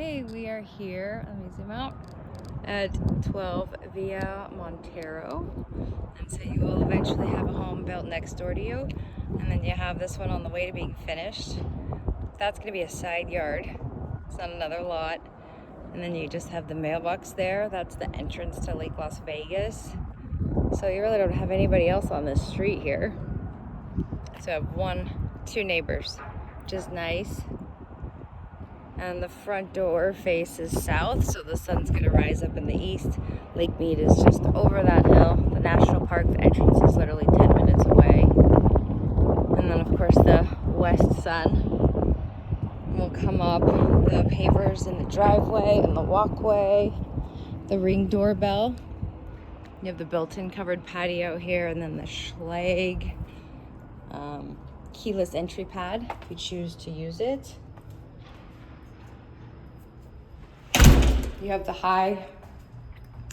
Okay, we are here, let me zoom out, at 12 Via Montero. And so you will eventually have a home built next door to you. And then you have this one on the way to being finished. That's gonna be a side yard. It's not another lot. And then you just have the mailbox there. That's the entrance to Lake Las Vegas. So you really don't have anybody else on this street here. So I have two neighbors, which is nice. And the front door faces south, so the sun's gonna rise up in the east. Lake Mead is just over that hill. The national park, the entrance is literally 10 minutes away. And then of course the west sun will come up. The pavers in the driveway and the walkway, the Ring doorbell. You have the built-in covered patio here, and then the Schlag keyless entry pad if you choose to use it. You have the high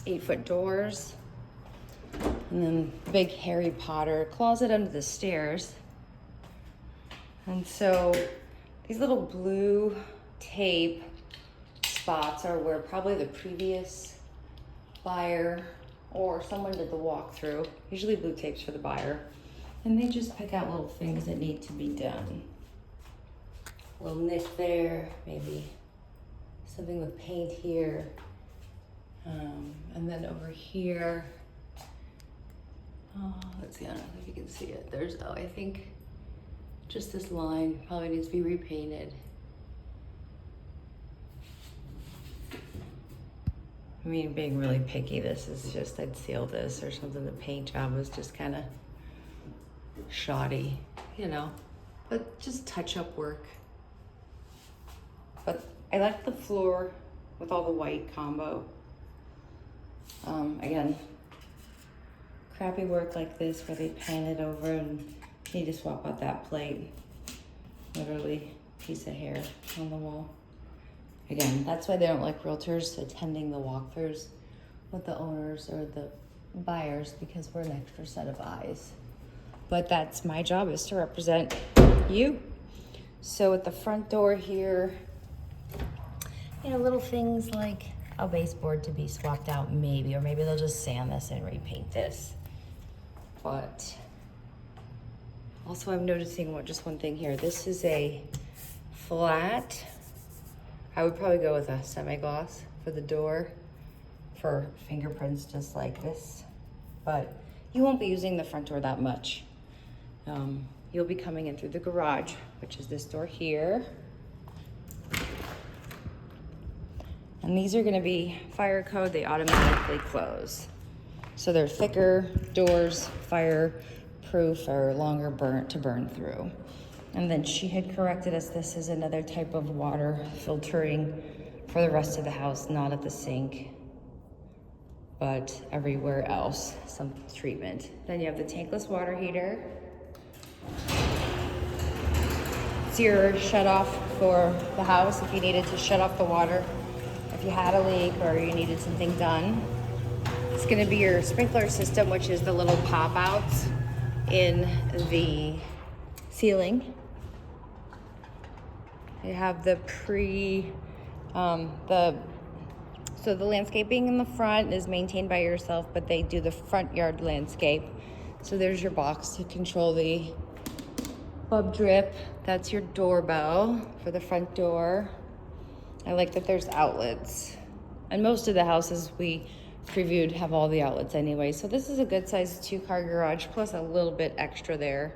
8-foot doors, and then big Harry Potter closet under the stairs. And so these little blue tape spots are where probably the previous buyer or someone did the walkthrough, usually blue tapes for the buyer, and they just pick out little things that need to be done. A little nick there, maybe something with paint here, and then over here, let's see, I don't know if you can see it. There's, I think just this line probably needs to be repainted. I mean, being really picky, this is just, I'd seal this or something. The paint job was just kind of shoddy, you know, but just touch-up work. But I like the floor with all the white combo. Again, crappy work like this where they paint it over and you need to swap out that plate. Literally piece of hair on the wall. Again, that's why they don't like realtors attending the walkthroughs with the owners or the buyers, because we're an extra set of eyes. But that's my job, is to represent you. So at the front door here, you know, little things like a baseboard to be swapped out maybe, or maybe they'll just sand this and repaint this. But also I'm noticing just one thing here. This is a flat, I would probably go with a semi-gloss for the door for fingerprints just like this, but you won't be using the front door that much. You'll be coming in through the garage, which is this door here. And these are gonna be fire code, they automatically close. So they're thicker doors, fire-proof, or longer to burn through. And then she had corrected us, this is another type of water filtering for the rest of the house, not at the sink, but everywhere else, some treatment. Then you have the tankless water heater. It's your shut off for the house if you needed to shut off the water, if you had a leak or you needed something done. It's gonna be your sprinkler system, which is the little pop outs in the ceiling. You have the so the landscaping in the front is maintained by yourself, but they do the front yard landscape. So there's your box to control the bub drip. That's your doorbell for the front door. I like that there's outlets. And most of the houses we previewed have all the outlets anyway. So this is a good size 2-car garage, plus a little bit extra there.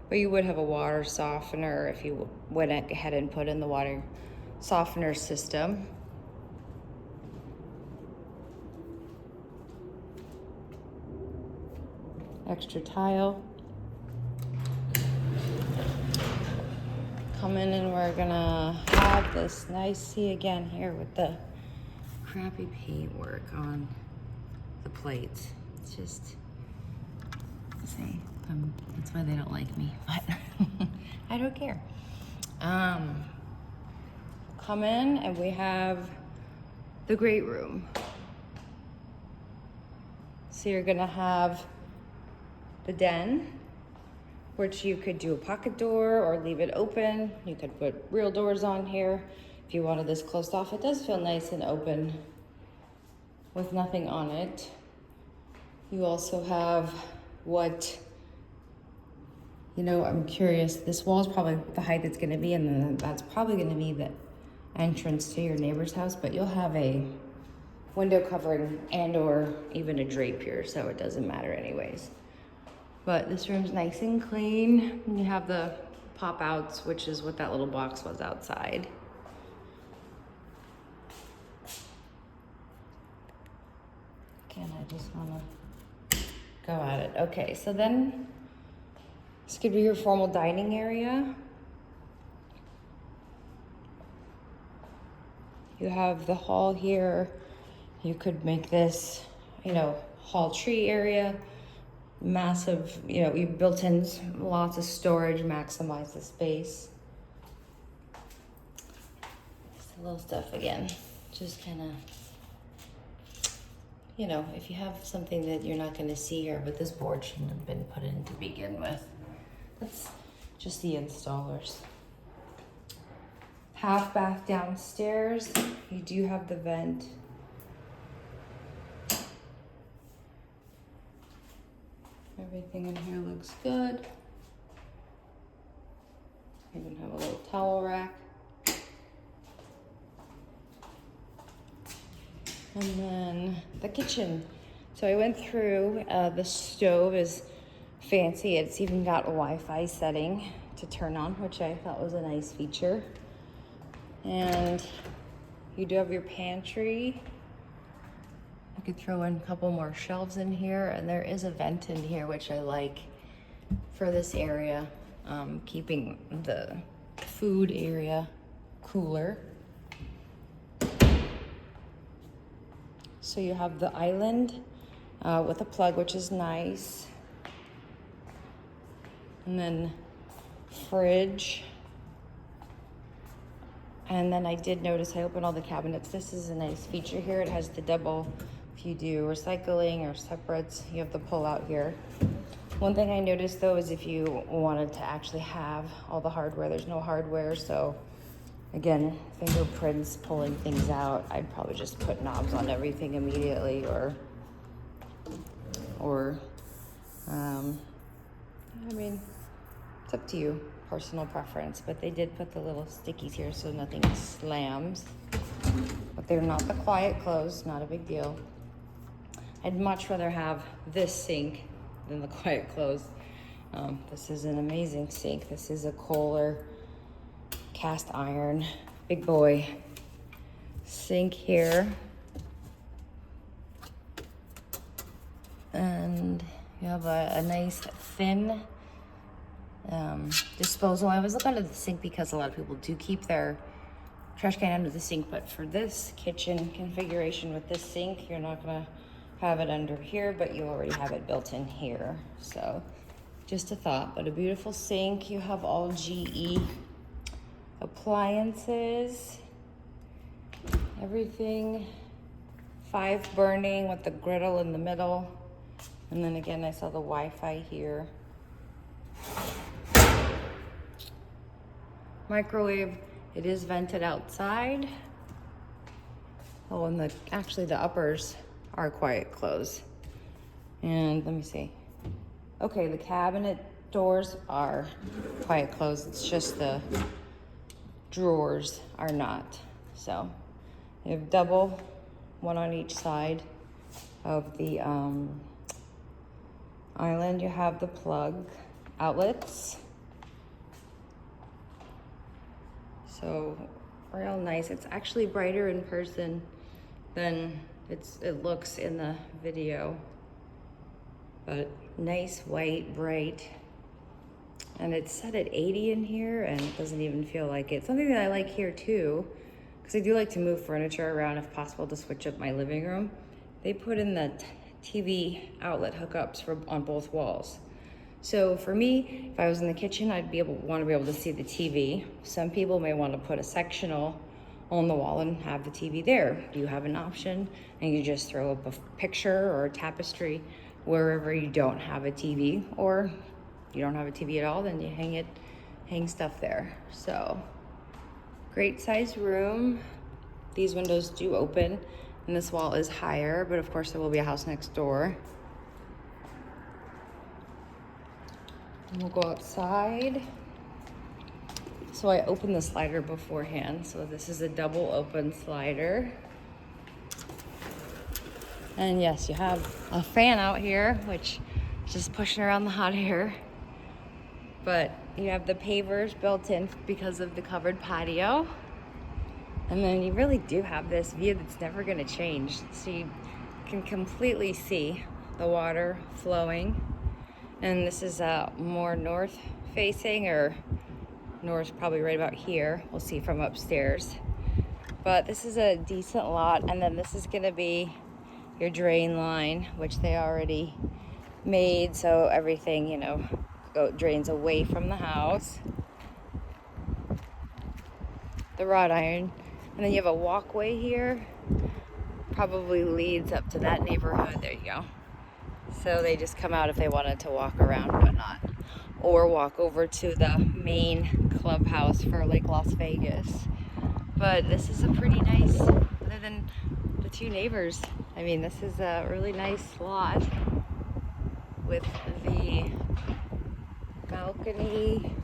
But you would have a water softener if you went ahead and put in the water softener system. Extra tile. Come in and we're gonna have this nice, see again here with the crappy paint work on the plates. It's just, see, that's why they don't like me, but I don't care. Come in and we have the great room. So you're gonna have the den, which you could do a pocket door or leave it open. You could put real doors on here. if you wanted this closed off. It does feel nice and open with nothing on it. You also have what, you know, I'm curious, this wall is probably the height it's gonna be, and then that's probably gonna be the entrance to your neighbor's house, but you'll have a window covering and or even a drape here, so it doesn't matter anyways. But this room's nice and clean. And you have the pop outs, which is what that little box was outside. Again, I just wanna go at it. Okay, so then this could be your formal dining area. You have the hall here. You could make this, you know, hall tree area. Massive, you know, you built-in lots of storage, maximize the space. Just a little stuff again. Just kind of, you know, if you have something that you're not going to see here, but this board shouldn't have been put in to begin with. That's just the installers. Half bath downstairs. You do have the vent. Everything in here looks good. Even have a little towel rack. And then the kitchen. So I went through, the stove is fancy. It's even got a Wi-Fi setting to turn on, which I thought was a nice feature. And you do have your pantry. I could throw in a couple more shelves in here, and there is a vent in here, which I like for this area, keeping the food area cooler. So you have the island with a plug, which is nice. And then fridge. And then I did notice, I opened all the cabinets. This is a nice feature here. It has the double, if you do recycling or separates, you have the pull out here. One thing I noticed though is if you wanted to actually have all the hardware, there's no hardware. So again, fingerprints, pulling things out, I'd probably just put knobs on everything immediately, or I mean, it's up to you, personal preference, but they did put the little stickies here so nothing slams. But they're not the quiet close, not a big deal. I'd much rather have this sink than the quiet close. This is an amazing sink. This is a Kohler cast iron, big boy sink here. And you have a nice thin disposal. I was looking at the sink because a lot of people do keep their trash can under the sink, but for this kitchen configuration with this sink, you're not gonna have it under here, but you already have it built in here. So just a thought, but a beautiful sink. You have all GE appliances, everything 5 burning with the griddle in the middle. And then again, I saw the Wi-Fi here. Microwave, it is vented outside. Oh, and actually the uppers are quiet close. And let me see. Okay, the cabinet doors are quiet close. It's just the drawers are not. So you have double, one on each side of the island. You have the plug outlets. So real nice. It's actually brighter in person than it looks in the video, but nice, white, bright. And it's set at 80 in here, and it doesn't even feel like it. Something that I like here too, because I do like to move furniture around if possible to switch up my living room. They put in the TV outlet hookups on both walls. So for me, if I was in the kitchen, I'd want to be able to see the TV. Some people may want to put a sectional on the wall and have the TV there. You have an option, and you just throw up a picture or a tapestry wherever you don't have a TV, or you don't have a TV at all, then you hang stuff there. So Great size room. These windows do open, and this wall is higher, but of course there will be a house next door. And we'll go outside. So I opened the slider beforehand. So this is a double open slider. And yes, you have a fan out here, which is just pushing around the hot air. But you have the pavers built in because of the covered patio. And then you really do have this view that's never gonna change. So you can completely see the water flowing. And this is more north facing, or north probably right about here. We'll see from upstairs. But this is a decent lot. And then this is gonna be your drain line, which they already made. So everything, you know, drains away from the house. The wrought iron. And then you have a walkway here. Probably leads up to that neighborhood. There you go. So they just come out if they wanted to walk around and whatnot. Or walk over to the main clubhouse for like Las Vegas. But this is a pretty nice, other than the two neighbors. I mean, this is a really nice lot with the balcony.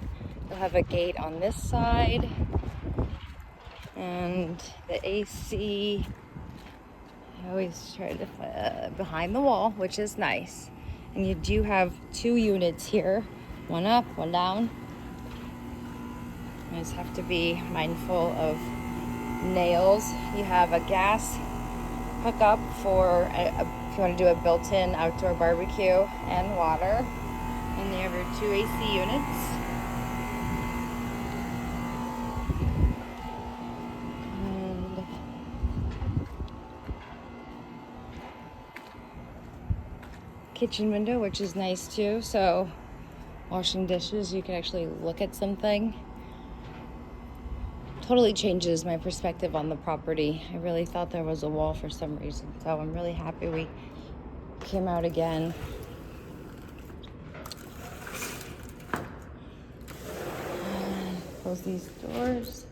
You'll have a gate on this side. And the AC, I always try to behind the wall, which is nice. And you do have 2 units here, one up, one down. You just have to be mindful of nails. You have a gas hookup for if you want to do a built-in outdoor barbecue and water. And you have your 2 AC units. Kitchen window, which is nice too. So washing dishes, you can actually look at something. Totally changes my perspective on the property. I really thought there was a wall for some reason. So I'm really happy we came out again. Close these doors.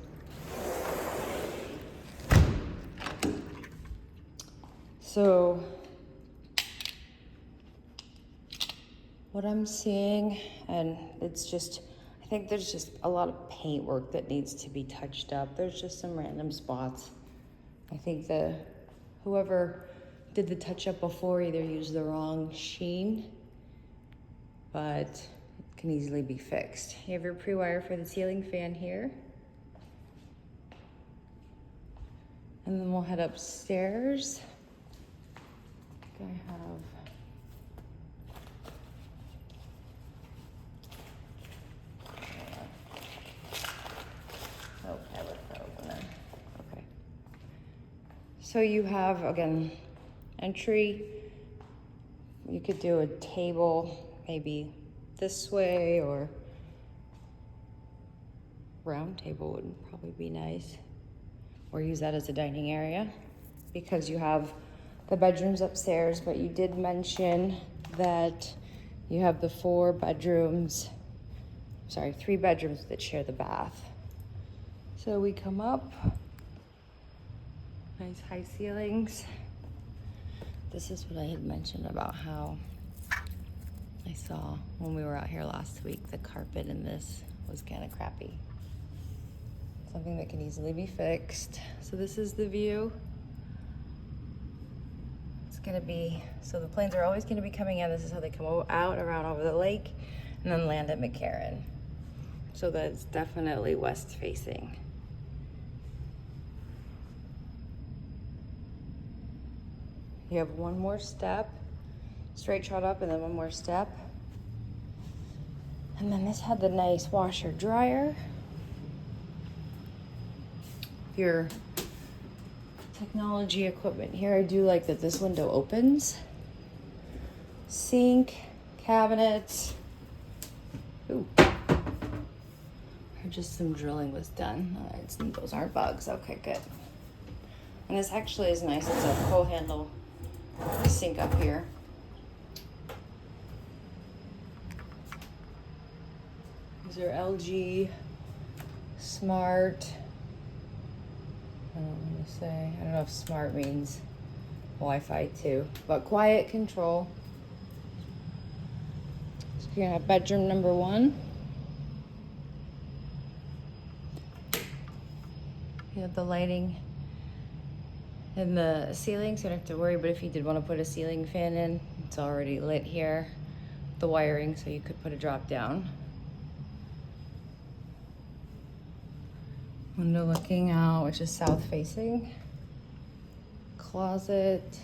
So what I'm seeing, and it's just, I think there's just a lot of paint work that needs to be touched up. There's just some random spots. I think whoever did the touch up before either used the wrong sheen, but it can easily be fixed. You have your pre-wire for the ceiling fan here. And then we'll head upstairs. I have So you have, again, entry. You could do a table maybe this way, or round table would probably be nice. Or use that as a dining area, because you have the bedrooms upstairs, but you did mention that you have the 3 bedrooms that share the bath. So we come up. Nice high ceilings. This is what I had mentioned about how I saw when we were out here last week, the carpet in this was kind of crappy. Something that can easily be fixed. So this is the view. It's gonna be, so the planes are always gonna be coming in. This is how they come out around over the lake and then land at McCarran. So that's definitely west facing. You have one more step, straight trot up, and then one more step. And then this had the nice washer dryer. Your technology equipment here. I do like that this window opens. Sink, cabinets. Ooh. Or just some drilling was done. Those aren't bugs. Okay, good. And this actually is nice. It's a pull handle sink up here. These are LG Smart I don't want to say. I don't know if smart means Wi-Fi too, but quiet control. So you're gonna have bedroom number 1. You have the lighting in the ceiling, so you don't have to worry. But if you did want to put a ceiling fan in, it's already lit here. The wiring, so you could put a drop down. Window looking out, which is south facing. Closet.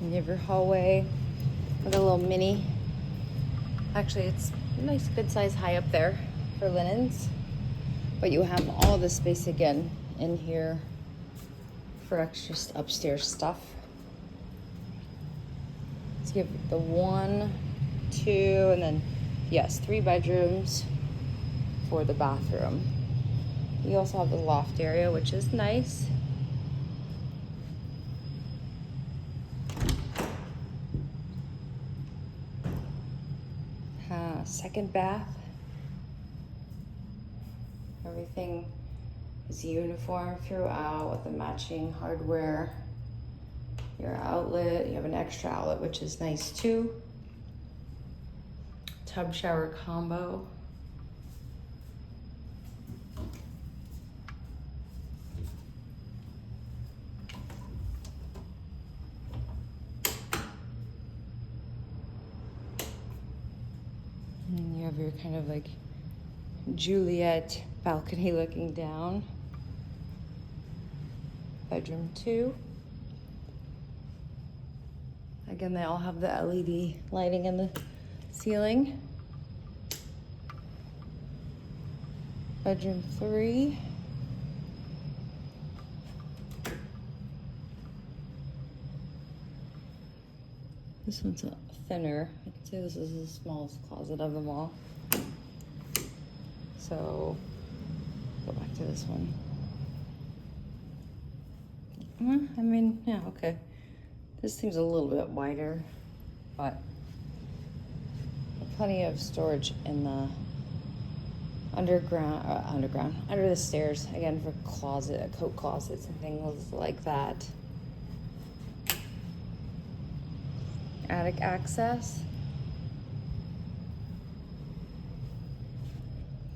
And you have your hallway with a little mini. Actually, it's a nice, good size high up there for linens. But you have all the space again in here for extra upstairs stuff. So you have the 1, 2, and then, yes, 3 bedrooms for the bathroom. You also have the loft area, which is nice. Second bath. Everything is uniform throughout with the matching hardware. Your outlet, you have an extra outlet, which is nice too. Tub shower combo. And you have your kind of like Juliet balcony looking down. Bedroom 2. Again, they all have the LED lighting in the ceiling. Bedroom 3. This one's thinner. I'd say this is the smallest closet of them all. So, go back to this one. I mean, yeah, okay. This seems a little bit wider, but plenty of storage in the under the stairs, again, for coat closets and things like that. Attic access.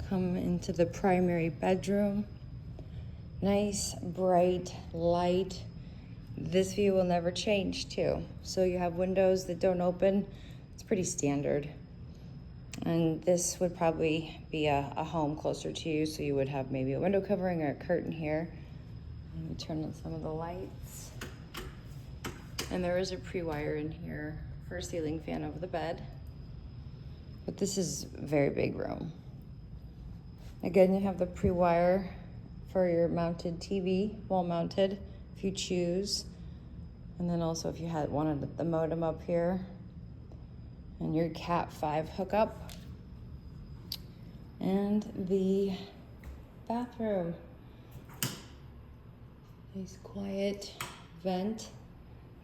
Come into the primary bedroom. Nice, bright light. This view will never change too. So you have windows that don't open. It's pretty standard. And this would probably be a home closer to you, so you would have maybe a window covering or a curtain here. Let me turn on some of the lights. And there is a pre-wire in here for a ceiling fan over the bed. But this is a very big room. Again, you have the pre-wire for your mounted TV, wall mounted, if you choose. And then also if you wanted the modem up here. And your Cat 5 hookup. And the bathroom. Nice quiet vent.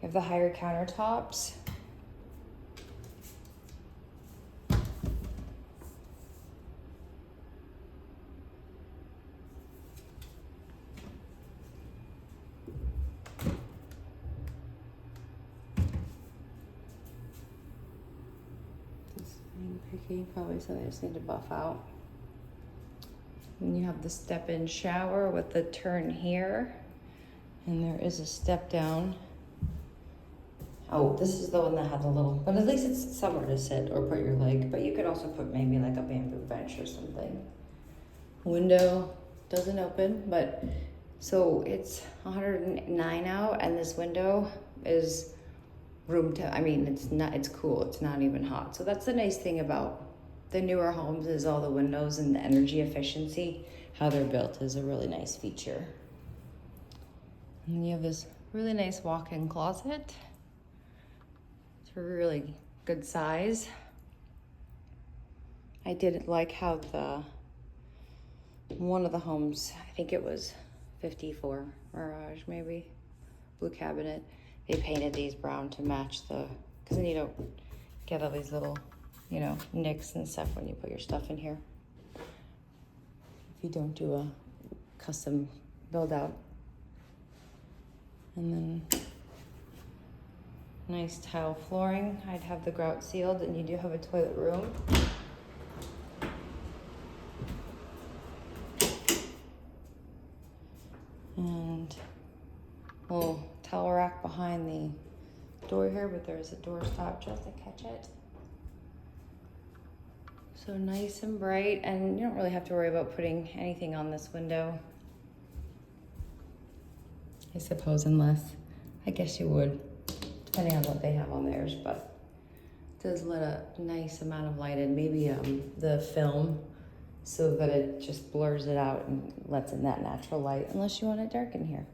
You have the higher countertops. Picky, probably something I just need to buff out. And you have the step-in shower with the turn here. And there is a step down. Oh, this is the one that had the little, but at least it's somewhere to sit or put your leg. But you could also put maybe like a bamboo bench or something. Window doesn't open, but so it's 109 out, and this window is it's cool. It's not even hot. So that's the nice thing about the newer homes is all the windows and the energy efficiency. How they're built is a really nice feature. And then you have this really nice walk-in closet. It's a really good size. I did like how one of the homes, I think it was 54 Mirage maybe, blue cabinet. They painted these brown to match because then you don't get all these little, you know, nicks and stuff when you put your stuff in here. If you don't do a custom build out. And then nice tile flooring. I'd have the grout sealed, and you do have a toilet room. And a little towel rack behind the door here, but there's a door stop just to catch it. So nice and bright, and you don't really have to worry about putting anything on this window. I suppose, unless, I guess you would, depending on what they have on theirs, but it does let a nice amount of light in. Maybe the film, so that it just blurs it out and lets in that natural light, unless you want it dark in here.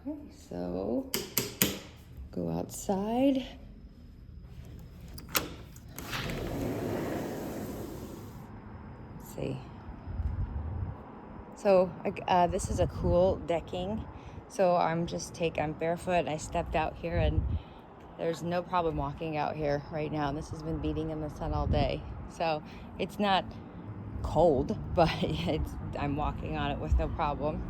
Okay, so go outside. Let's see. So this is a cool decking. So I'm barefoot, and I stepped out here, and there's no problem walking out here right now. This has been beating in the sun all day. So it's not cold, but I'm walking on it with no problem.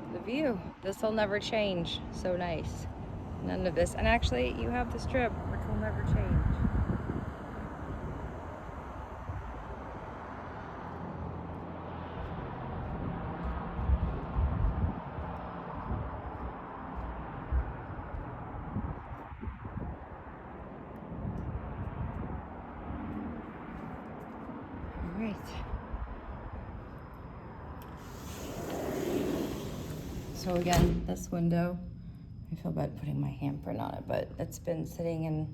And the view, this will never change. So nice. None of this. And actually, you have the strip, which will never change. All right. So again, this window, I feel bad putting my handprint on it, but it's been sitting and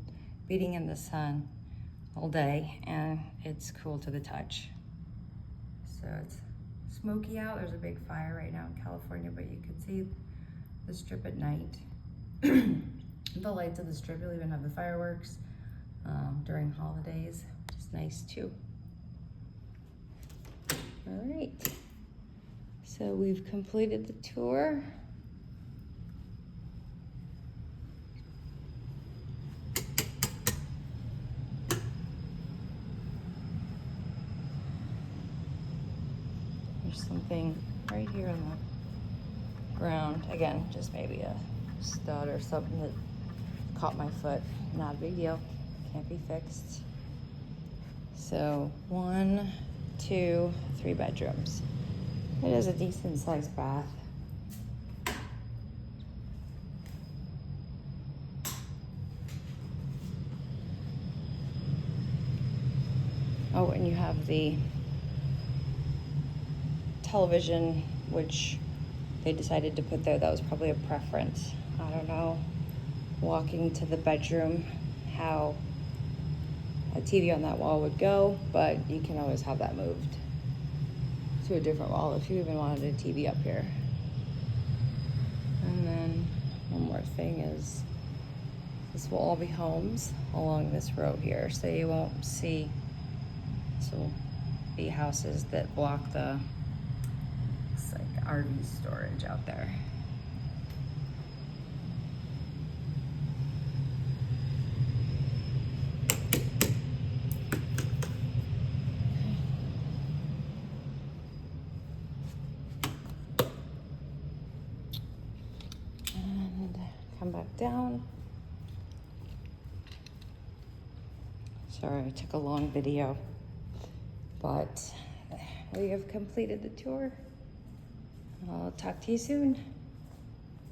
beating in the sun all day, and it's cool to the touch. So it's smoky out. There's a big fire right now in California, but you can see the strip at night. The lights of the strip, you'll even have the fireworks during holidays, which is nice too. All right, so we've completed the tour. There's something right here on the ground. Again, just maybe a stud or something that caught my foot. Not a big deal, can't be fixed. So 1, 2, 3 bedrooms. It is a decent sized bath. Oh, and you have the television, which they decided to put there. That was probably a preference. I don't know, walking to the bedroom, how a TV on that wall would go, but you can always have that moved to a different wall if you even wanted a TV up here. And then one more thing is this will all be homes along this row here, so you won't see, this will be houses that block the, it's like RV storage out there. Come back down. Sorry, I took a long video, but we have completed the tour. I'll talk to you soon.